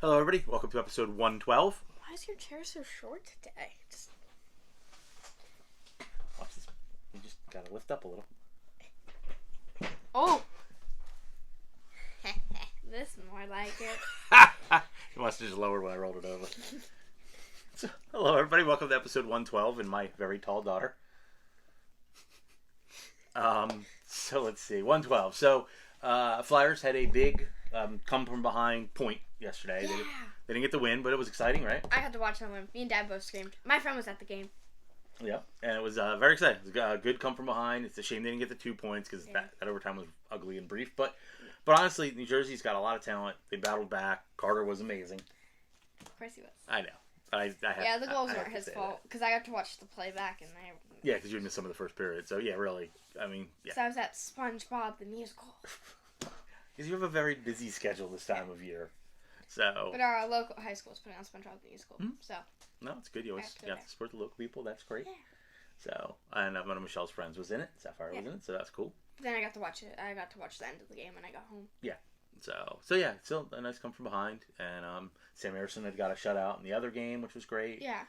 Hello, everybody. Welcome to episode 112. Why is your chair so short today? Watch this. You just gotta lift up a little. Oh! This is more like it. You must have just lowered when I rolled it over. So, hello, everybody. Welcome to episode 112 and my very tall daughter. So let's see. 112. So, Flyers had a big come from behind point yesterday. Yeah. They didn't get the win, but it was exciting, right? I got to watch them win. Me and Dad both screamed. My friend was at the game. Yeah, and it was very exciting. It was a good come from behind. It's a shame they didn't get the 2 points because that overtime was ugly and brief. But honestly, New Jersey's got a lot of talent. They battled back. Carter was amazing. Of course he was. I know. The goals weren't his fault because I got to watch the playback and they. Yeah, because you missed some of the first period. So yeah, really. I mean, yeah. So I was at SpongeBob the musical. Because you have a very busy schedule this time of year. So. But our local high school is putting on SpongeBob the musical. Hmm? So. No, it's good. You always have to support the local people. That's great. Yeah. So, and one of Michelle's friends was in it. Sapphire was in it, so that's cool. Then I got to watch it. I got to watch the end of the game when I got home. Yeah. So yeah, still a nice come from behind. And Sam Harrison had got a shutout in the other game, which was great. Yeah.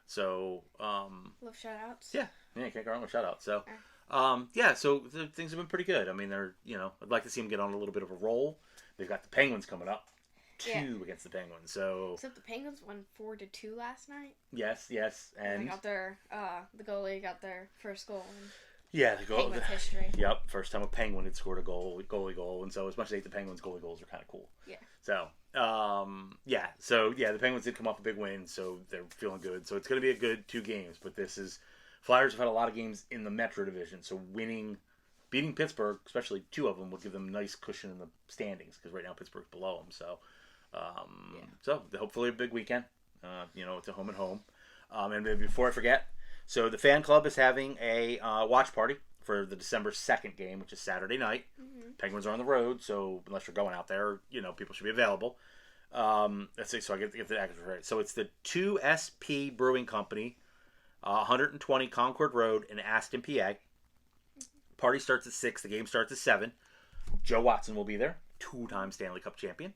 So. Love shutouts. Yeah, you can't go wrong with shutouts. So. So things have been pretty good. I mean, I'd like to see them get on a little bit of a roll. They've got the Penguins coming up, two against the Penguins. So except the Penguins won 4-2 last night. Yes, and they got their the goalie got their first goal. Yeah, the goal. Penguins history. Yep, first time a Penguin had scored a goalie goal, and so as much as I hate the Penguins, goalie goals are kind of cool. Yeah. So the Penguins did come off a big win, so they're feeling good. So it's going to be a good 2 games, but Flyers have had a lot of games in the Metro Division, so beating Pittsburgh, especially 2 of them, will give them a nice cushion in the standings because right now Pittsburgh's below them. So, so hopefully a big weekend. It's a home and home. And before I forget, so the fan club is having a watch party for the December 2nd game, which is Saturday night. Mm-hmm. Penguins are on the road, so unless you're going out there, people should be available. Let's see, so I get the address right. So it's the 2SP Brewing Company, 120 Concord Road in Aston, PA. Party starts at 6. The game starts at 7. Joe Watson will be there, 2-time Stanley Cup champion,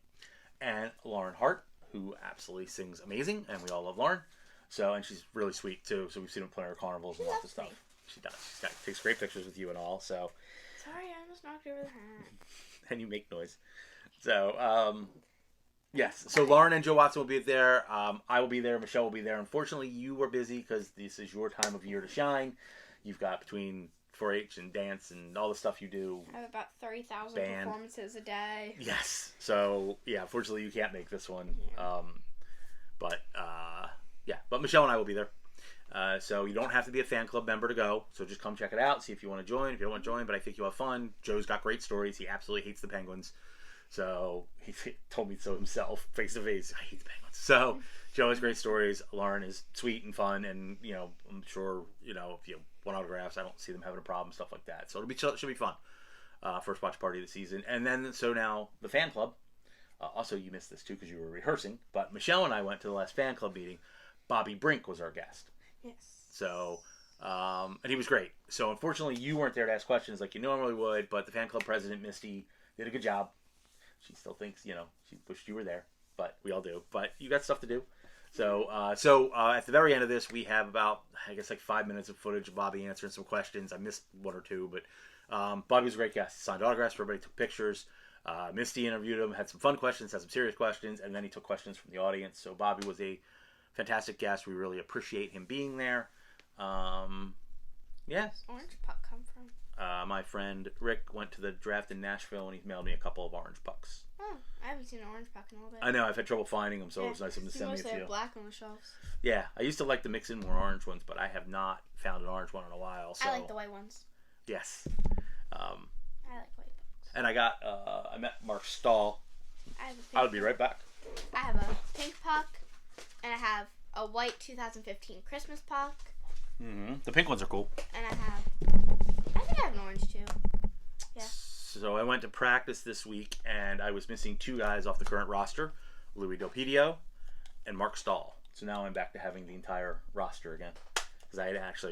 and Lauren Hart, who absolutely sings amazing, and we all love Lauren. So, and she's really sweet too. So we've seen her play her carnivals and lots of stuff. She does. She takes great pictures with you and all. So. Sorry, I almost knocked over the hat. And you make noise. So, yes. So Lauren and Joe Watson will be there. I will be there. Michelle will be there. Unfortunately, you were busy because this is your time of year to shine. You've got between 4-H and dance and all the stuff you do. I have about 30,000 performances a day. Yes. So, yeah, unfortunately, you can't make this one. Yeah. But Michelle and I will be there. So you don't have to be a fan club member to go. So just come check it out. See if you want to join. If you don't want to join, but I think you'll have fun. Joe's got great stories. He absolutely hates the Penguins. So he told me so himself, face to face. I hate the Penguins. So Joe has great stories. Lauren is sweet and fun. And, I'm sure, if you want autographs, I don't see them having a problem, stuff like that. So it should be fun. First watch party of the season. And then, so now the fan club. Also, you missed this too because you were rehearsing. But Michelle and I went to the last fan club meeting. Bobby Brink was our guest. Yes. So, and he was great. So, unfortunately, you weren't there to ask questions like you normally would, but the fan club president, Misty, did a good job. She still thinks, she wished you were there, but we all do. But you got stuff to do. So, at the very end of this, we have about, 5 minutes of footage of Bobby answering some questions. I missed 1 or 2, but Bobby was a great guest. He signed autographs for everybody, took pictures. Misty interviewed him, had some fun questions, had some serious questions, and then he took questions from the audience. So, Bobby was a fantastic guest. We really appreciate him being there. Where's Orange Puck come from? My friend Rick went to the draft in Nashville, and he mailed me a couple of orange pucks. Oh, I haven't seen an orange puck in all day. I know. I've had trouble finding them, so it was nice of him to send me a few. Mostly have black on the shelves. Yeah, I used to like to mix in more orange ones, but I have not found an orange one in a while. So. I like the white ones. Yes. I like white pucks. And I met Mark Stahl. I'll be right back. I have a pink puck, and I have a white 2015 Christmas puck. Mm-hmm. The pink ones are cool. And I think I have an orange too. Yeah. So I went to practice this week, and I was missing 2 guys off the current roster, Louis Dopedio and Mark Stahl. So now I'm back to having the entire roster again. Because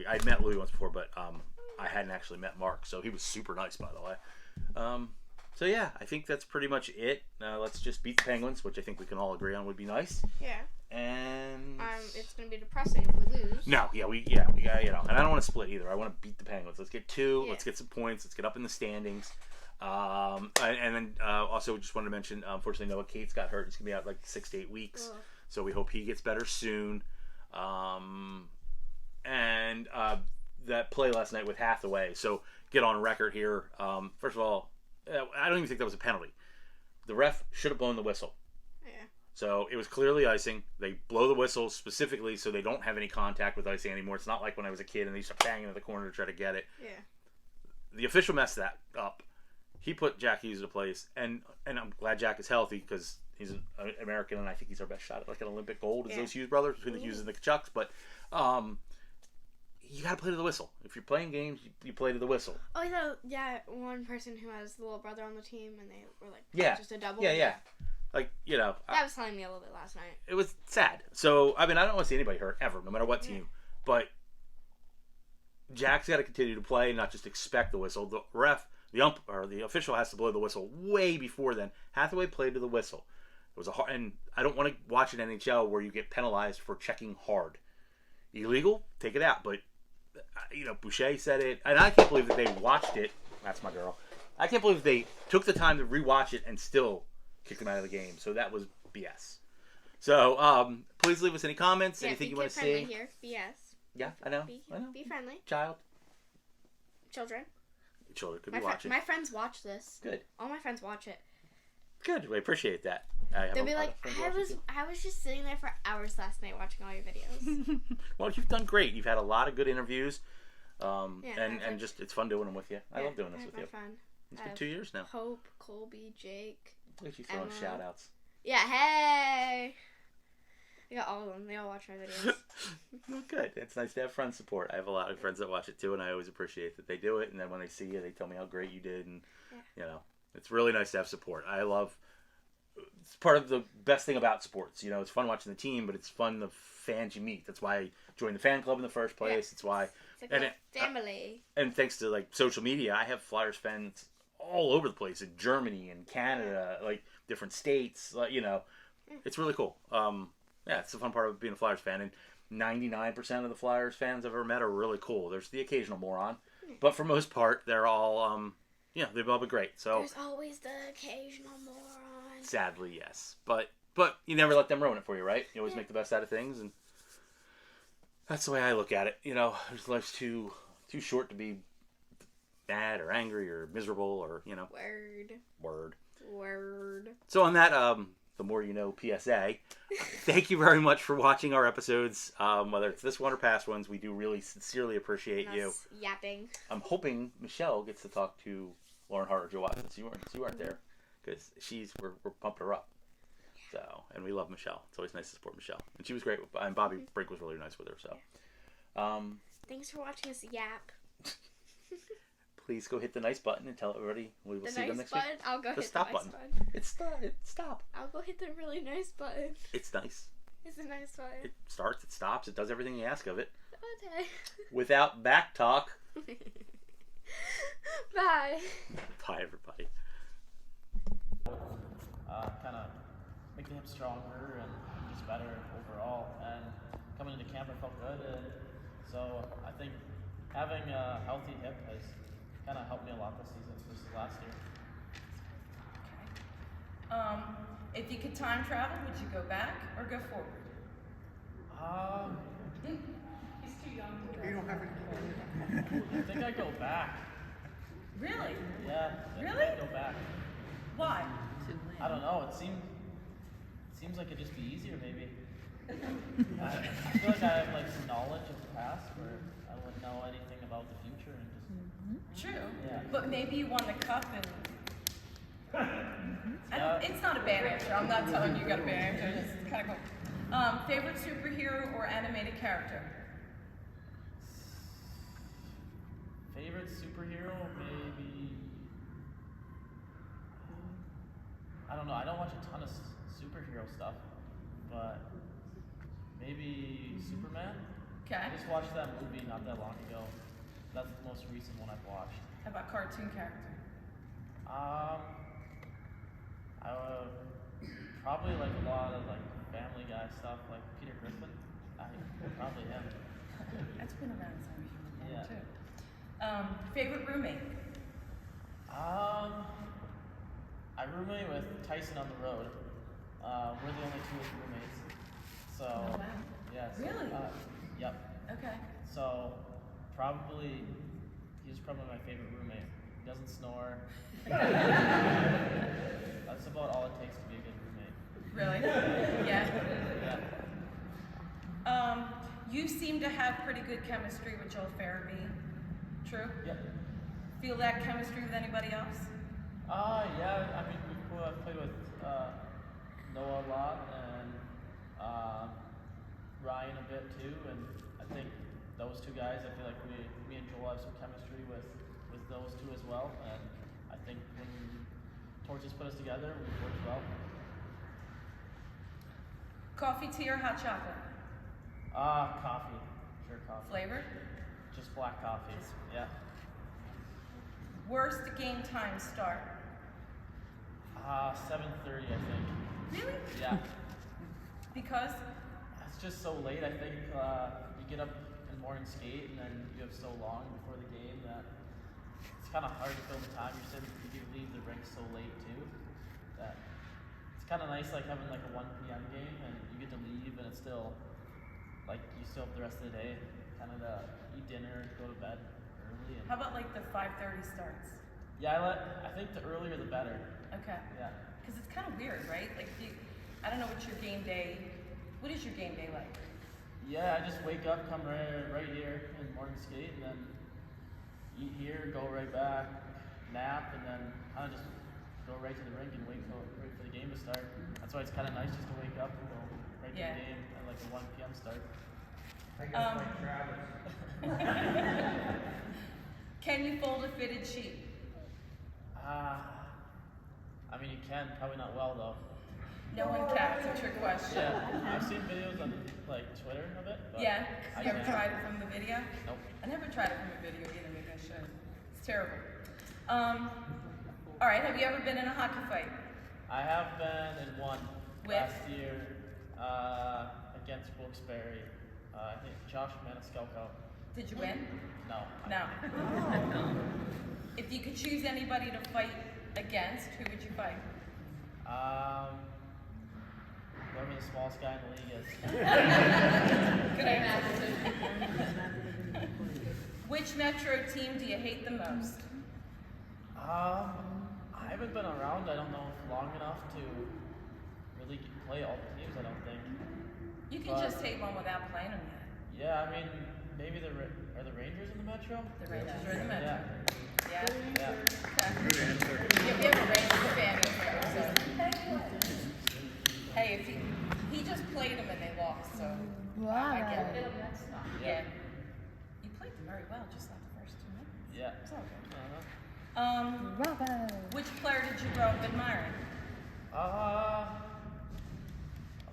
I'd met Louis once before, but I hadn't actually met Mark. So he was super nice, by the way. So yeah, I think that's pretty much it. Let's just beat the Penguins, which I think we can all agree on would be nice. Yeah. And it's gonna be depressing if we lose. no, we got and I don't want to split either. I want to beat the Penguins. Let's get 2. Yeah. Let's get some points. Let's get up in the standings. And then also just wanted to mention, unfortunately, Noah Cates got hurt. He's gonna be out like 6 to 8 weeks. Ugh. So we hope he gets better soon. And that play last night with Hathaway. So get on record here. First of all, I don't even think that was a penalty. The ref should have blown the whistle. Yeah. So it was clearly icing. They blow the whistle specifically so they don't have any contact with icing anymore. It's not like when I was a kid and they used to bang into the corner to try to get it. Yeah. The official messed that up. He put Jack Hughes in place, and I'm glad Jack is healthy because he's an American and I think he's our best shot at like an Olympic gold as those Hughes brothers between the Hughes and the Kachucks. But you got to play to the whistle. If you're playing games, you play to the whistle. Oh, yeah, one person who has the little brother on the team, and they were like, just a double. Yeah. Like, that was telling me a little bit last night. It was sad. So, I mean, I don't want to see anybody hurt ever, no matter what team. But Jack's got to continue to play, not just expect the whistle. The ref, the official has to blow the whistle way before then. Hathaway played to the whistle. It was and I don't want to watch an NHL where you get penalized for checking hard. Illegal, take it out. But Boucher said it, and I can't believe that they watched it. That's my girl. I can't believe they took the time to rewatch it and still kicked him out of the game. So that was BS. So please leave us any comments, anything you want to say. Here, BS. Yeah, I know. Be friendly. Children could be watching. My friends watch this. Good. All my friends watch it. Good. We appreciate that. They'll be like, I was just sitting there for hours last night watching all your videos. Well, you've done great. You've had a lot of good interviews. And just it's fun doing them with you. I love doing this with you. Fun. It's been 2 years now. Hope, Colby, Jake. Look at you throwing shout outs. Yeah, hey. I got all of them. They all watch my videos. Well, good. It's nice to have friend support. I have a lot of friends that watch it too, and I always appreciate that they do it. And then when they see you, they tell me how great you did, and it's really nice to have support. It's part of the best thing about sports. It's fun watching the team, but it's fun the fans you meet. That's why I joined the fan club in the first place. It's why. It's like family. And thanks to like social media, I have Flyers fans all over the place in Germany and Canada, like different states. It's really cool. It's the fun part of being a Flyers fan. And 99% of the Flyers fans I've ever met are really cool. There's the occasional moron, but for most part, they're all they've all been great. So there's always the occasional moron. Sadly, yes, but you never let them ruin it for you, right? You always make the best out of things, and that's the way I look at it. Life's too short to be mad or angry or miserable or Word. So on that, the more you know PSA. Thank you very much for watching our episodes. Whether it's this one or past ones, we do really sincerely appreciate you. Yapping. I'm hoping Michelle gets to talk to Lauren Hart or Joe Watson. You weren't there because we're pumped her up. So, and we love Michelle. It's always nice to support Michelle, and she was great. And Bobby Brink was really nice with her. So, thanks for watching us yap. Please go hit the nice button and tell everybody we will see them next week. The I'll go hit stop the nice button. button. It's stop. I'll go hit the really nice button. It's nice. It's a nice button. It starts, it stops, it does everything you ask of it. Okay. Without back talk. Bye. Bye, everybody. Kind of making him stronger and just better overall. And coming into camp, I felt good. And so I think having a healthy hip has kind of helped me a lot this season versus last year. Okay. If you could time travel, would you go back or go forward? He's too young to go. You don't have any. I think I'd go back. Really? Yeah. Really? I'd go back. Why? I don't know. It seems like it'd just be easier, maybe. I feel like I have like some knowledge of the past where I wouldn't know anything about the future and just. True. Yeah. But maybe you won the cup and. It's not a bad answer. I'm not telling you got a bad answer. It's kind of cool. Favorite superhero or animated character? Favorite superhero, maybe. I don't know. I don't watch a ton of superhero stuff, but maybe Superman. Okay. I just watched that movie not that long ago. That's the most recent one I've watched. How about cartoon character? I would probably like a lot of like Family Guy stuff, like Peter Griffin. Probably him. That's been around some people Yeah. too. Favorite roommate? I roommate with Tyson on the road. We're the only two roommates. So, Oh, wow. yeah. So, Really? Yep. Okay. So, he's probably my favorite roommate. He doesn't snore. That's about all it takes to be a good roommate. Really? Yeah. Yeah. You seem to have pretty good chemistry with Joel Farabee. True? Yep. Feel that chemistry with anybody else? Yeah. I mean, I've played with Noah a lot and Ryan a bit too, and I think those two guys, I feel like me and Joel have some chemistry with those two as well, and I think when torches put us together, we worked well. Coffee, tea, or hot chocolate? Coffee. Sure, coffee. Flavor? Just black coffee. Yeah. Worst game time start? 7:30, I think. Really? Yeah. Because? It's just so late. I think you get up in the morning skate, and then you have so long before the game that it's kind of hard to fill the time. You leave the rink so late too. That it's kind of nice, like having like a 1 p.m. game, and you get to leave, and it's still like you still have the rest of the day, kind of to eat dinner, go to bed early. And How about like the 5:30 starts? yeah, I think the earlier the better. Okay. Yeah. Because it's kind of weird, right? Like, I don't know what is your game day like? Yeah, I just wake up, come right here in morning skate, and then eat here, go right back, nap, and then kind of just go right to the rink and wait for the game to start. That's why it's kind of nice just to wake up and go right to Yeah. the game at like a 1 p.m. start. I guess like Travis. Can you fold a fitted sheet? I mean, you can, probably not well though. No one can. It's a trick question. Yeah, I've seen videos on like Twitter of it. But Yeah? I You ever can't. tried it from the video? Nope. I never tried it from a video either. Maybe I should. It's terrible. All right. Have you ever been in a hockey fight? I have been in one With? last year against Wilkes-Barre. I think Josh Maniscalco. Did you win? No. No. If you could choose anybody to fight against, who would you fight? Whoever the smallest guy in the league is. Good answer. Which Metro team do you hate the most? I haven't been around, I don't know, long enough to really play all the teams, I don't think. You can just hate one without playing them yet. Yeah, I mean, maybe are the Rangers in the Metro? The Rangers are in the Metro. Yeah. Yeah. Yeah. Okay. Yeah, we have a Rangers fan here, so. Hey, if he just played them and they lost, so I get it. Yeah. You played them very well, just not the first 2 minutes. Yeah. It's all good. Bravo. Which player did you grow up admiring? A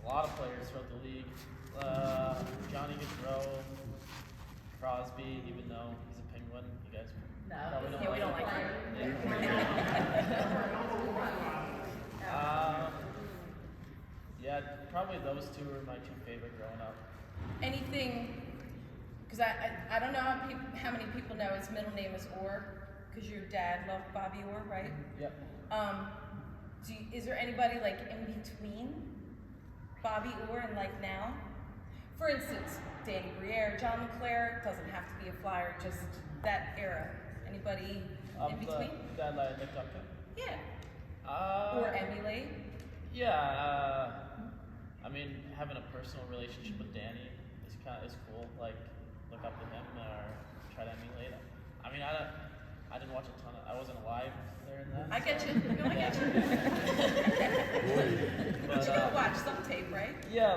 lot of players throughout the league. Johnny Gaudreau, Crosby, even though he's a Penguin, you guys probably don't Yeah, we don't like him. Yeah, probably those two were my two favorite growing up. Anything, because I don't know how many people know his middle name is Orr, because your dad loved Bobby Orr, right? Yep. Is there anybody like in between Bobby Orr and like now? For instance, Danny Briere, John LeClaire, doesn't have to be a Flyer, just that era. Anybody in between? That I looked up to? Yeah. Or emulate? Yeah, I mean, having a personal relationship with Danny is cool. Like, look up to him or try to emulate him. I mean, I didn't watch a ton of. I wasn't alive there in that. I get you. No, I get you. But you gotta watch some tape, right? Yeah,